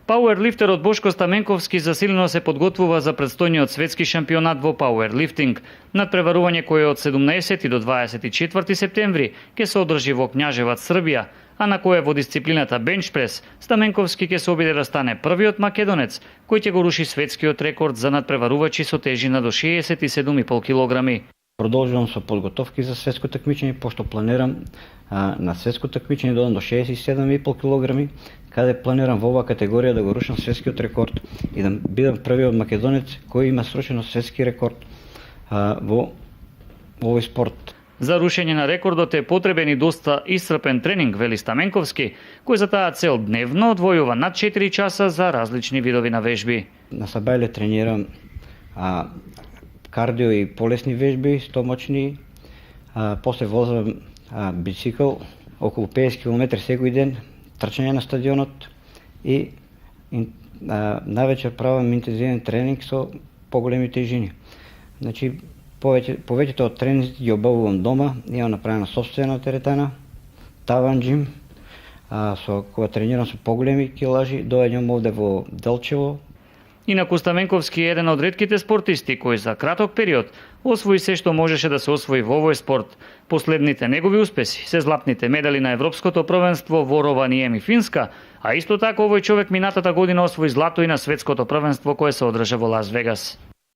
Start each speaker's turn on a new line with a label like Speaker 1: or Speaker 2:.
Speaker 1: Пауерлифтерот Бошко Стаменковски засилено се подготвува за предстојниот светски шампионат во пауерлифтинг. Надпреварување кое од 17 до 24 септември ќе се одржи во Књажеваc, Србија, а на кое во дисциплината бенчпрес Стаменковски ќе се обиде да стане првиот македонец кој ќе го руши светскиот рекорд за надпреварувачи со тежина до 67,5 килограми.
Speaker 2: Продолжувам со подготовки за светско такмичење, пошто планирам на светско такмичење да одам до 67,5 килограми, каде планирам во оваа категорија да го рушам светскиот рекорд и да бидам првиот македонец кој има срушено светски рекорд во овој спорт.
Speaker 1: За рушење на рекордот е потребен и доста исцрпен тренинг, вели Стаменковски, кој за таа цел дневно одвојува над 4 часа за различни видови на вежби.
Speaker 2: На сабајле тренирам кардио и полесни вежби, стомачни, после возам бицикл околу 50 км секој ден, трчање на стадионот и навечер правам интензивен тренинг со поголеми тежини. Значи, повеќето од тренингите ги обавувам дома, имам направена сопствена теретана, таван джим, кога тренирам со поголеми килажи, доаѓам овде во Делчево.
Speaker 1: Инаку Стаменковски е еден од ретките спортисти кој за краток период освои се што можеше да се освои во овој спорт. Последните негови успеси се златните медали на Европското првенство во Рованиеми, Финска, а исто така овој човек минатата година освои злато и на Светското првенство кое се одржа во Лас Вегас.